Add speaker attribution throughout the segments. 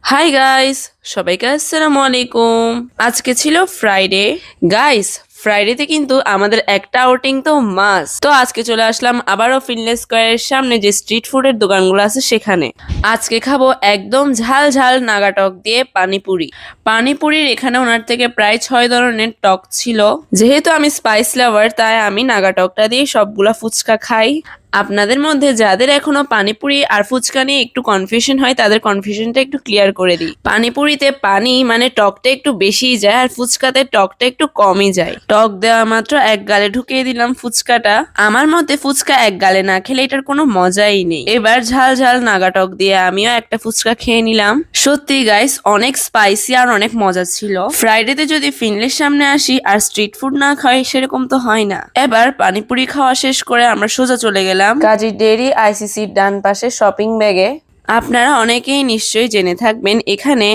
Speaker 1: Hi guys, সবাইকে আসসালামু আলাইকুম। আজকে ছিল ফ্রাইডে। গাইস, ফ্রাইডেতে কিন্তু আমাদের একটা আউটিং তো মাস্ট। তো আজকে চলে আসলাম আবারও ফিনলেস স্কোয়ারের সামনে যে স্ট্রিট ফুডের দোকানগুলো আছে সেখানে। আজকে খাবো একদম ঝাল ঝাল নাগা টক দিয়ে পানিপুরি। পানিপুরির এখানে ওনার থেকে প্রায় 6 ধরনের টক ছিল। যেহেতু আমি স্পাইস লাভার, তাই আমি নাগা টকটা দিয়ে সবগুলা ফুচকা খাই। আপনাদের মধ্যে যাদের এখনো পানিপুরি আর ফুচকা নিয়ে একটু কনফিউশন হয়, তাদের কনফিউশনটা একটু ক্লিয়ার করে দিই। পানিপুরিতে পানি মানে টকটা একটু বেশিই যায়, আর ফুচকাতে টকটা একটু কমই যায়। টক দেওয়া মাত্র এক গালে ঢুকিয়ে দিলাম ফুচকাটা। আমার মতে ফুচকা এক গালে না খেলে এটার কোনো মজাই নেই। এবার ঝাল ঝাল নাগা টক দিয়ে আমিও একটা ফুচকা খেয়ে নিলাম। সত্যি গাইস, অনেক স্পাইসি আর অনেক মজা ছিল। ফ্রাইডেতে যদি ফিনলের সামনে আসি আর স্ট্রিট ফুড না খাই, সেরকম তো হয় না। এবার পানিপুরি খাওয়া শেষ করে আমরা সোজা চলে গেলাম কাজী ডেইরি আইসিসির ডান পাশে শপিং ব্যাগে। আপনারা অনেকেই নিশ্চয়ই জেনে থাকবেন, এখানে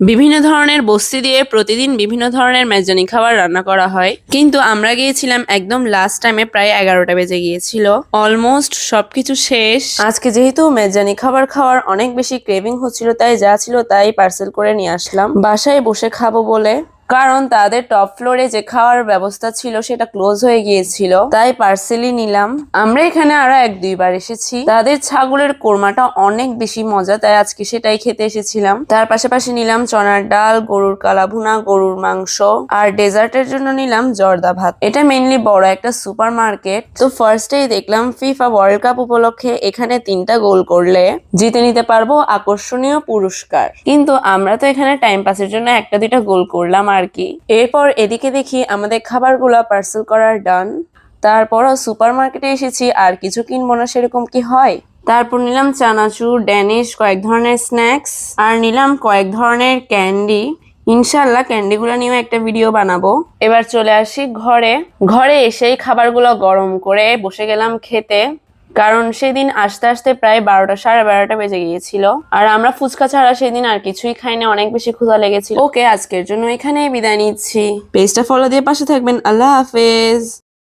Speaker 1: বিভিন্ন ধরনের বস্তি দিয়ে প্রতিদিন বিভিন্ন ধরনের মেজানি খাবার রান্না করা হয়। কিন্তু আমরা গিয়েছিলাম একদম লাস্ট টাইমে, প্রায় 11টা বেজে গিয়েছিল। অলমোস্ট সবকিছু শেষ। আজকে যেহেতু মেজানি খাবার খাওয়ার অনেক বেশি ক্রেভিং হচ্ছিল, তাই যা ছিল তাই পার্সেল করে নিয়ে আসলাম বাসায় বসে খাবো বলে। কারণ তাদের টপ ফ্লোরে যে খাওয়ার ব্যবস্থা ছিল সেটা ক্লোজ হয়ে গিয়েছিল, তাই পার্সেলই নিলাম। আমরা এখানে আরো 1-2 বার এসেছি। তাদের ছাগলের কোরমাটা অনেক বেশি মজা, তাই আজকে সেটাই খেতে এসেছিলাম। তার পাশাপাশি নিলাম চনার ডাল, গরুর কালাভুনা, গরুর মাংস, আর ডেজার্টের জন্য নিলাম জর্দা ভাত। এটা মেইনলি বড় একটা সুপার মার্কেট। তো ফার্স্টেই দেখলাম ফিফা ওয়ার্ল্ড কাপ উপলক্ষে এখানে 3টা গোল করলে জিতে নিতে পারবো আকর্ষণীয় পুরস্কার। কিন্তু আমরা তো এখানে টাইম পাসের জন্য 1-2টা গোল করলাম আর কি। এরপর এদিকে দেখি আমাদের খাবারগুলা পার্সেল করার ডান। তারপরও সুপার মার্কেটে এসেছি, আর কিছু কিনবো না সেরকম কি হয়। তারপর নিলাম চানাচুর, ড্যানিশ, কয়েক ধরনের স্ন্যাক্স, আর নিলাম কয়েক ধরনের ক্যান্ডি। ইনশাল্লাহ ক্যান্ডিগুলো নিয়েও একটা ভিডিও বানাবো। এবার চলে আসি ঘরে এসেই খাবারগুলো গরম করে বসে গেলাম খেতে। কারণ সেদিন আসতে আসতে প্রায় 12টা, 12:30 বেজে গিয়েছিল। আর আমরা ফুচকা ছাড়া সেদিন আর কিছুই খাইনি, অনেক বেশি ক্ষুধা লেগেছিল। ওকে, আজকের জন্য এখানেই বিদায় নিচ্ছি। পেজটা ফলো দিয়ে পাশে থাকবেন। আল্লাহ হাফেজ।